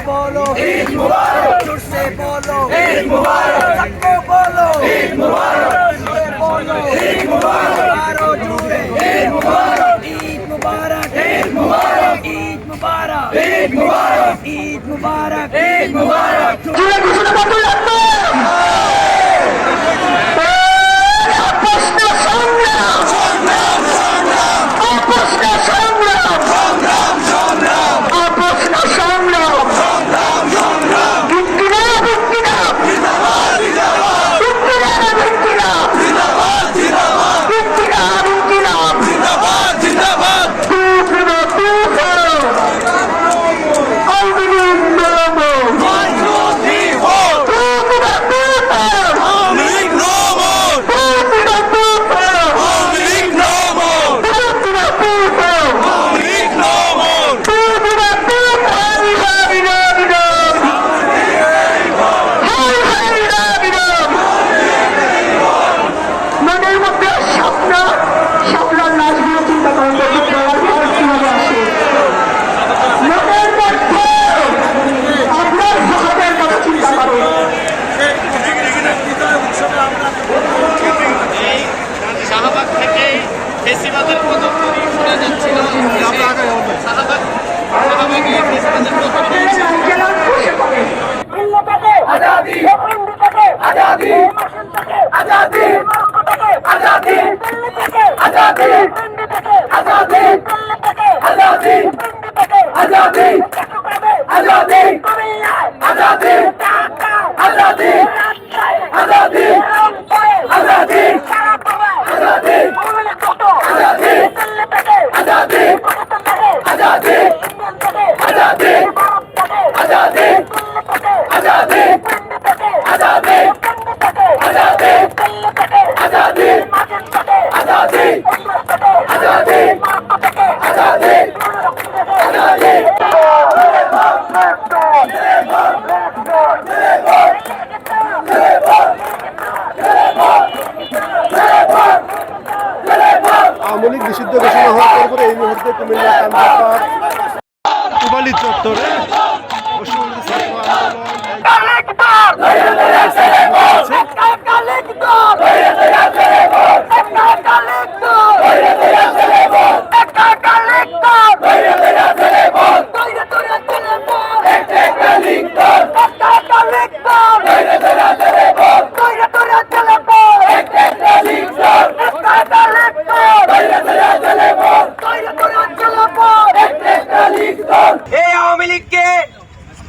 बोलो ईद मुबारक, जोर से बोलो ईद मुबारक, सबको बोलो ईद मुबारक, बोलो ईद मुबारक, आरो जुड़े ईद मुबारक, ईद मुबारक, ईद मुबारक, ईद मुबारक, ईद मुबारक, ईद मुबारक, ईद मुबारक। जुड़े घोषणा पत्र লাগবে। আওয়ামী লীগ নিষিদ্ধ ঘোষণা হওয়ার পরে এই মুহূর্তে কুমিল্লা পুবালি চত্বরে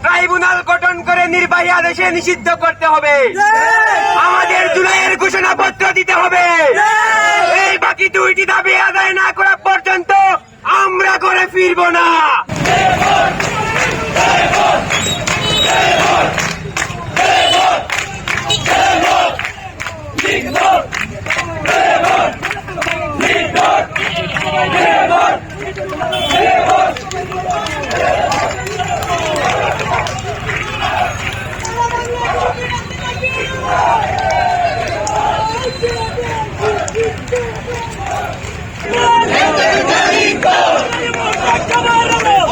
ট্রাইব্যুনাল গঠন করে নির্বাহী আদেশে নিষিদ্ধ করতে হবে। আমাদের জুলাইয়ের ঘোষণাপত্র দিতে হবে। এই বাকি দুইটি দাবি আদায় না করা পর্যন্ত আমরা ঘরে ফিরব না। Come on,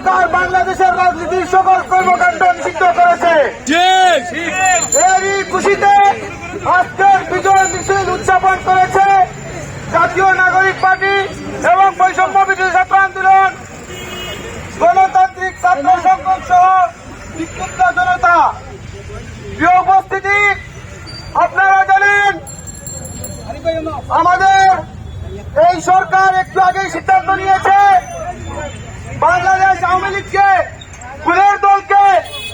সরকার বাংলাদেশের রাজনীতির সকল কর্মকাণ্ড নিষিদ্ধ করেছে। এরই খুশিতে আজকের বিজয় মিছিল উদযাপন করেছে জাতীয় নাগরিক পার্টি এবং বৈষম্য বিরোধী ছাত্র আন্দোলন, গণতান্ত্রিক ছাত্র সংগঠন সহ বিক্ষুব্ধ জনতা। প্রিয় উপস্থিতি, আপনারা জানেন আমাদের এই সরকার একটু আগেই সিদ্ধান্ত নিয়েছে বাংলাদেশ আওয়ামী লীগকে, খুনের দলকে,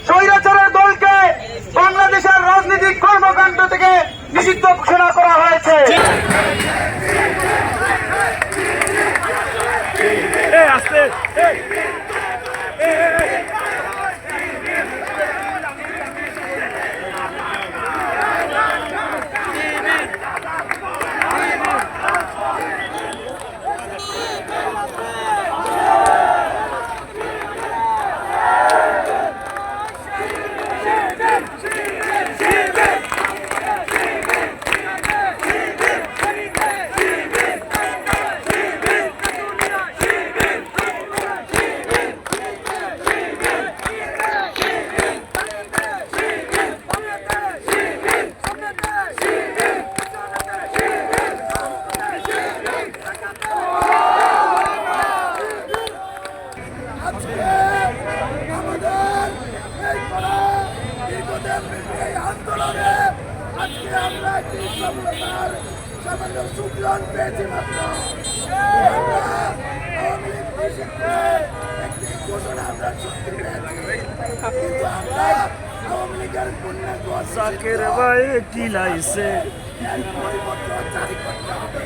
স্বৈরাচারের দলকে বাংলাদেশের রাজনৈতিক কর্মকাণ্ড থেকে নিষিদ্ধ ঘোষণা করা হয়েছে। আন্দোলনে আজকে আমরা একটি সফলতার সামান্য সুগ্রাণ পেয়েছি মাত্র। আমরা আওয়ামী লীগ নিষিদ্ধে একটি ঘোষণা আমরা সত্যি পেয়েছি, কিন্তু আমরা আওয়ামী লীগের পুণ্যের সাকের ভাই কি লাইছে এর পরিবর্তন জারি করতে হবে।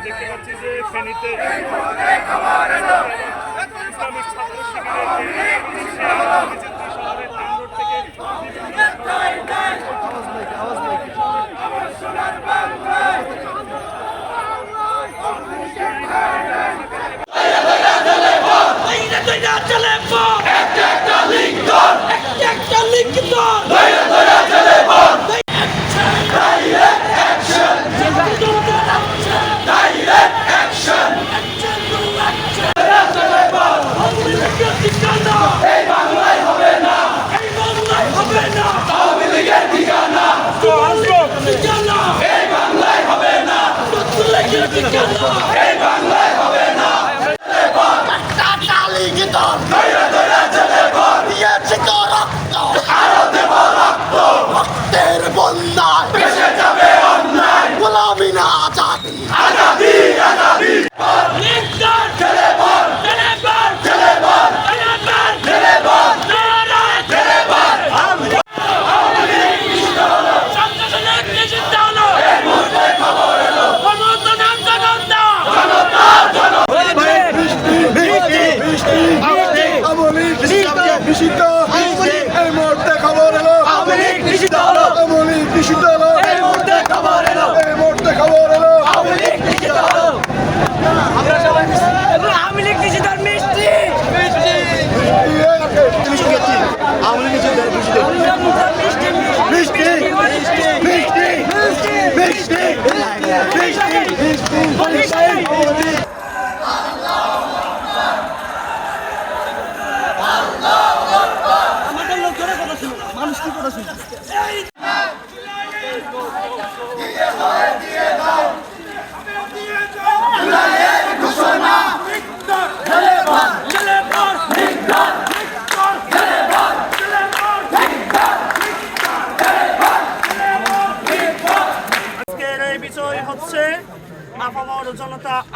দেখতে পাচ্ছি যে ফেনীতে ইসলামিক ছাত্র শিবিরের শহরের টাঙ্গর থেকে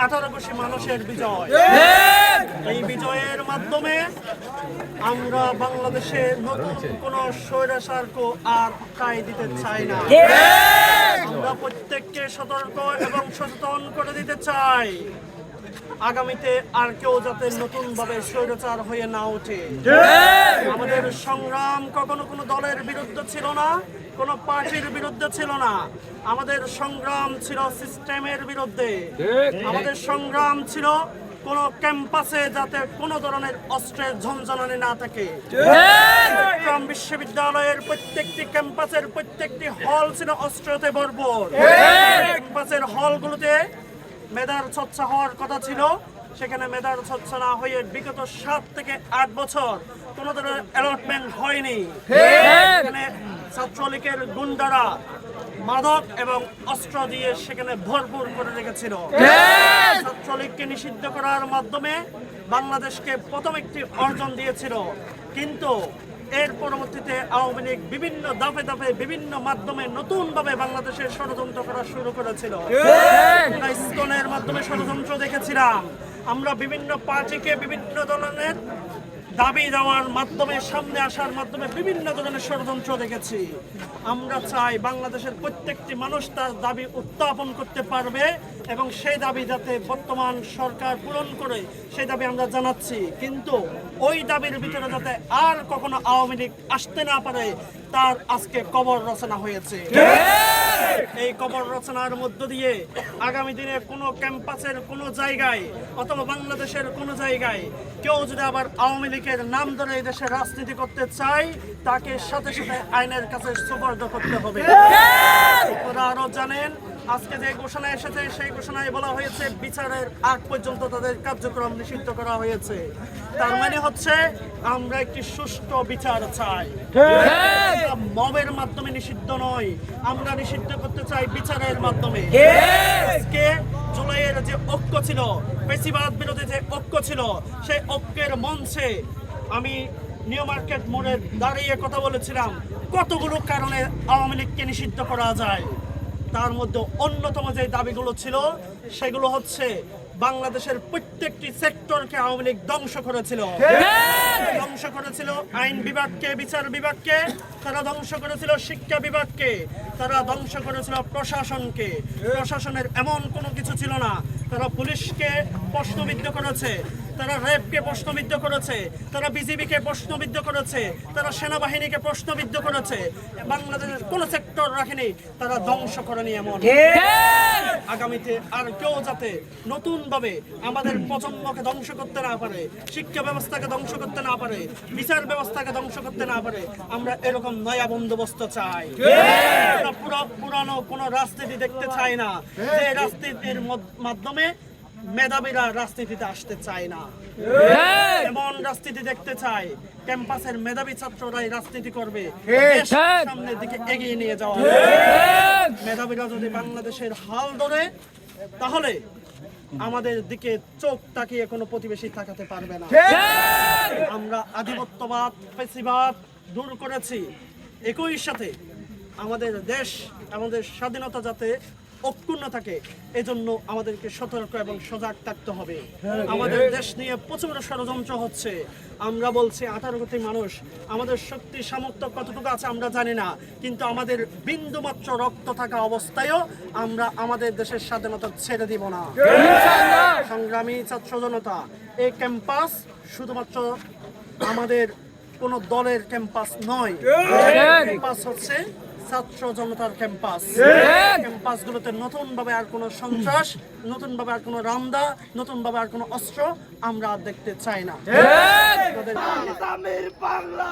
18 কোটি মানুষের বিজয়। এই বিজয়ের মাধ্যমে আমরা বাংলাদেশে নতুন কোন স্বৈরাচারকে আর ঠাঁই দিতে চাই না। আমরা প্রত্যেককে সতর্ক এবং সচেতন করে দিতে চাই, আগামীতে আর কেউ যাতে নতুন ভাবে স্বৈরাচার হয়ে না ওঠে। আমাদের সংগ্রাম কখনো কোনো দলের বিরুদ্ধে ছিল না, কোনো পার্টির বিরুদ্ধে ছিল না। আমাদের সংগ্রাম ছিল সিস্টেমের বিরুদ্ধে। আমাদের সংগ্রাম ছিল কোন ক্যাম্পাসে যাতে কোনো ধরনের অস্ত্রের ঝনঝনানি না থাকে। চট্টগ্রাম বিশ্ববিদ্যালয়ের প্রত্যেকটি ক্যাম্পাসের প্রত্যেকটি হল ছিল অস্ত্রতে ভরপুর। ক্যাম্পাসের হলগুলোতে মেধার চর্চা হওয়ার কথা ছিল, সেখানে মেধার চর্চা না হয়ে বিগত 7 থেকে 8 বছর কোনো ধরনের অ্যালটমেন্ট হয়নি। এখানে ছাত্রলীগের গুন্ডারা মাদক এবং অস্ত্র দিয়ে সেখানে ভরপুর করে রেখেছিল। ছাত্রলীগকে নিষিদ্ধ করার মাধ্যমে বাংলাদেশকে প্রথম একটি অর্জন দিয়েছিল, কিন্তু এর পরবর্তীতে আওয়ামী লীগ বিভিন্ন দফে দফে বিভিন্ন মাধ্যমে নতুন ভাবে বাংলাদেশের ষড়যন্ত্র করা শুরু করেছিল। আমরা ইসকনের মাধ্যমে ষড়যন্ত্র দেখেছিলাম, আমরা বিভিন্ন পার্টিকে বিভিন্ন ধরনের দাবি দেওয়ার মাধ্যমে সামনে আসার মাধ্যমে বিভিন্ন ধরনের ষড়যন্ত্র দেখেছি। আমরা চাই বাংলাদেশের প্রত্যেকটি মানুষ তার দাবি উত্থাপন করতে পারবে এবং সেই দাবি যাতে বর্তমান সরকার পূরণ করে সেই দাবি আমরা জানাচ্ছি, কিন্তু ওই দাবির ভিতরে যাতে আর কখনো আওয়ামী লীগ আসতে না পারে তার আজকে কবর রচনা হয়েছে। এই কবর রচনার মধ্য দিয়ে আগামী দিনে কোনো ক্যাম্পাসের কোনো জায়গায় অথবা বাংলাদেশের কোনো জায়গায় কেউ যদি আবার আওয়ামী লীগের নাম ধরে এই দেশে রাজনীতি করতে চায় তাকে সাথে সাথে আইনের কাছে সুপর্দ করতে হবে। আপনারা আরো জানেন, আজকে যে ঘোষণা এসেছে সেই ঘোষণায় বলা হয়েছে বিচারের আগ পর্যন্ত তাদের কার্যক্রম নিষিদ্ধ করা হয়েছে। তার মানে হচ্ছে আমরা একটি সুষ্ঠু বিচার চাই, মবের মাধ্যমে নিষিদ্ধ নয়, আমরা নিষিদ্ধ করতে চাই বিচারের মাধ্যমে। আজকে জুলাইয়ের যে ঐক্য ছিল, ফ্যাসিবাদ বিরোধী যে ঐক্য ছিল, সেই ঐক্যের মঞ্চে আমি নিউ মার্কেট মোড়ে দাঁড়িয়ে কথা বলেছিলাম কতগুলো কারণে আওয়ামী লীগকে নিষিদ্ধ করা যায়। তার মধ্যে অন্যতম যে দাবিগুলো ছিল সেগুলো হচ্ছে বাংলাদেশের প্রত্যেকটি সেক্টরকে আওয়ামী লীগ ধ্বংস করেছিল। ধ্বংস করেছিল আইন বিভাগকে, বিচার বিভাগকে, তারা ধ্বংস করেছিল শিক্ষা বিভাগকে, তারা ধ্বংস করেছিল প্রশাসনকে। প্রশাসনের এমন কোনো কিছু ছিল না, তারা পুলিশকে প্রশ্নবিদ্ধ করেছে, তারা র্যাবকে প্রশ্নবিদ্ধ করেছে, তারা বিজিবিকে প্রশ্নবিদ্ধ করেছে, তারা সেনাবাহিনীকে প্রশ্নবিদ্ধ করেছে, বাংলাদেশের কোন সেক্টর রাখেনি, তারা ধ্বংস করেনি। এমন আগামীতে আর কেউ যাতে নতুন ভাবে আমাদের প্রজন্মকে ধ্বংস করতে না পারে, শিক্ষা ব্যবস্থাকে ধ্বংস করতে না পারে, বিচার ব্যবস্থাকে ধ্বংস করতে না পারে, আমরা এরকম নয়া বন্দোবস্ত চাই। পুরানো কোন রাজনীতি দেখতে চাই না, যে রাজনীতির মাধ্যমে মেধাবীরা রাজনীতিতে আসতে চায় না। এমন রাজনীতি দেখতে চাই ক্যাম্পাসের মেধাবী ছাত্ররাই রাজনীতি করবে, সামনের দিকে এগিয়ে নিয়ে যাওয়া। মেধাবীরা যদি বাংলাদেশের হাল ধরে তাহলে আমাদের দিকে চোখ তাকিয়ে কোনো প্রতিবেশী তাকাতে পারবে না। আমরা আধিপত্যবাদ, ফ্যাসিবাদ দূর করেছি, একই সাথে আমাদের দেশ, আমাদের স্বাধীনতা যাতে অক্ষুণ্ণ থাকে এজন্য আমাদেরকে সতর্ক এবং সজাগ থাকতে হবে। আমাদের দেশ নিয়ে প্রচুর ষড়যন্ত্র হচ্ছে। আমরা বলছি 18 কোটি মানুষ, আমাদের শক্তি সামর্থ্য কতটুকু আছে আমরা জানি না, কিন্তু আমাদের বিন্দুমাত্র রক্ত থাকা অবস্থায়ও আমরা আমাদের দেশের স্বাধীনতা ছেড়ে দিব না। সংগ্রামী ছাত্র জনতা, এই ক্যাম্পাস শুধুমাত্র আমাদের কোন দলের ক্যাম্পাস নয়, ক্যাম্পাস হচ্ছে ছাত্র জনতার ক্যাম্পাস। ক্যাম্পাসগুলোতে নতুন ভাবে আর কোনো সন্ত্রাস, নতুন ভাবে আর কোনো রামদা, নতুন ভাবে আর কোনো অস্ত্র আমরা আর দেখতে চাই না। ইসলামের বাংলা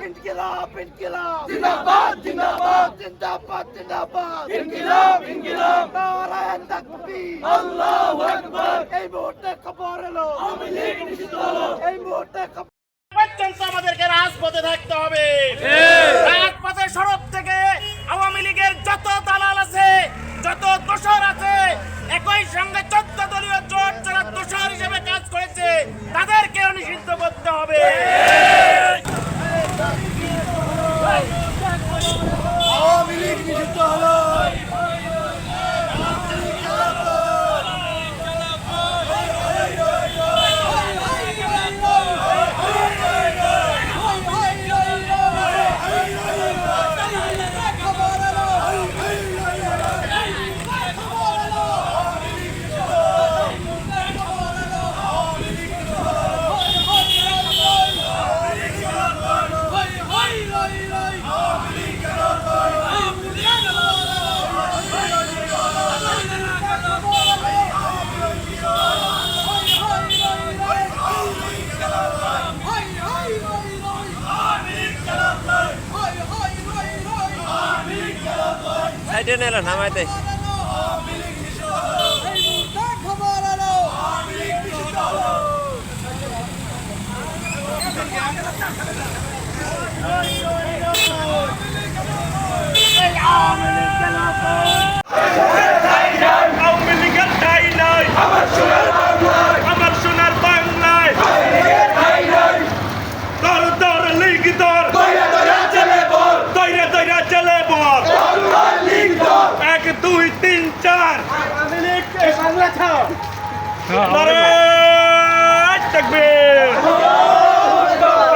ইনকিলাব ইনকিলাব জিন্দাবাদ জিন্দাবাদ জিন্দাবাদ জিন্দাবাদ ইনকিলাব ইনকিলাব নারায়ে তাকবীর আল্লাহু আকবার। এই মুহূর্তে খবর এলো আওয়ামী লীগ নিষিদ্ধ হলো, এই মুহূর্তে পর্যন্ত আমাদেরকে রাজপথে থাকতে হবে। রাজপথে সড়ক থেকে আওয়ামী লীগের যত দালাল আছে, যত দোসর আছে, একই সঙ্গে 14 দলীয় জোট যারা দোসর হিসেবে কাজ করেছে তাদেরকেও নিষিদ্ধ করতে হবে। আওয়ামী লীগ নিষিদ্ধ হলো, সাইডে নেলা নামাইতে খবর এলো আওয়ামী লীগের ঠাঁই নাই আমার সোনার বাংলায় দর দর লীগ দর দৈরা দৈরা চলে বল 1 2 3 4 নারায় তাকবীর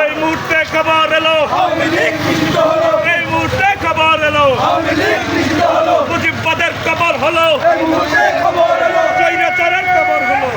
এই মুহূর্তে খবর এলো এই মুহূর্তে খবর এলো মুজিববাদের খবর হলো স্বৈরাচারের খবর হলো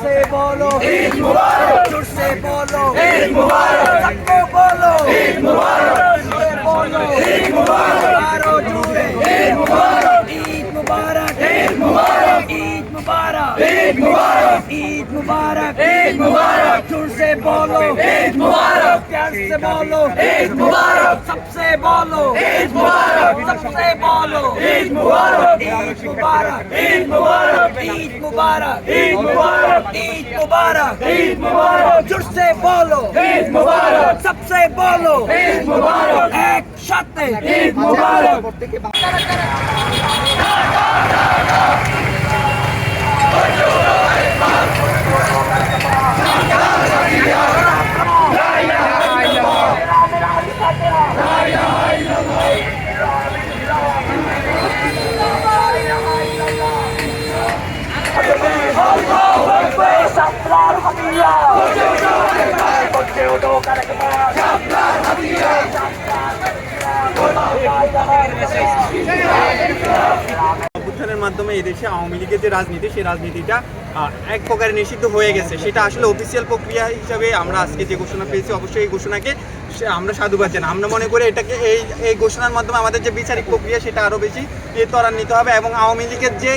से बोलो ईद मुबारक जोर से बोलो ईद मुबारक सबको बोलो ईद मुबारक से बोलो ईद मुबारक मारो जुड़े ईद मुबारक ईद मुबारक ईद मुबारक ईद मुबारक ईद मुबारक ईद मुबारक ईद मुबारक जोर से बोलो ईद मुबारक प्यार से बोलो ईद मुबारक सबसे बोलो ईद मुबारक सबसे बोलो ईद मुबारक ईद मुबारक ईद मुबारक ईद मुबारक ईद मुबारक ईद मुबारक ईद मुबारक जोर से बोलो ईद मुबारक सबसे बोलो ईद मुबारक एक साथ ईद मुबारक অভ্যুত্থানের মাধ্যমে এই দেশে আওয়ামী লীগের যে রাজনীতি সেই রাজনীতিটা এক প্রকারে নিষিদ্ধ হয়ে গেছে। সেটা আসলে অফিসিয়াল প্রক্রিয়া হিসাবে আমরা আজকে যে ঘোষণা পেয়েছি, অবশ্যই এই ঘোষণাকে আমরা সাধুবাদ জানাই। আমরা মনে করি এটাকে এই ঘোষণার মাধ্যমে আমাদের যে বিচারিক প্রক্রিয়া সেটা আরও বেশি ত্বরান্বিত হবে এবং আওয়ামী লীগের যে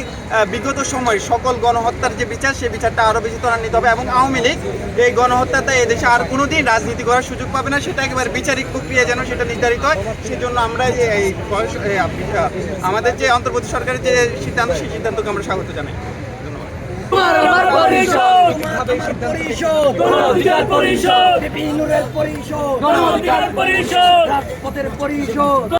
বিগত সময় সকল গণহত্যার যে বিচার সেই বিচারটা আরও বেশি ত্বরান্বিত হবে এবং আওয়ামী লীগ এই গণহত্যাতে এদেশে আর কোনোদিন রাজনীতি করার সুযোগ পাবে না। সেটা একেবারে বিচারিক প্রক্রিয়া যেন সেটা নির্ধারিত হয়, সেজন্য আমরা আমাদের যে অন্তর্বর্তী সরকারের যে সিদ্ধান্ত সেই সিদ্ধান্তকে আমরা স্বাগত জানাই। পরিষদ গণঅধিকার পরিষদ বিপিনুরের পরিষদ গণঅধিকার পরিষদ রাজপথের পরিষদ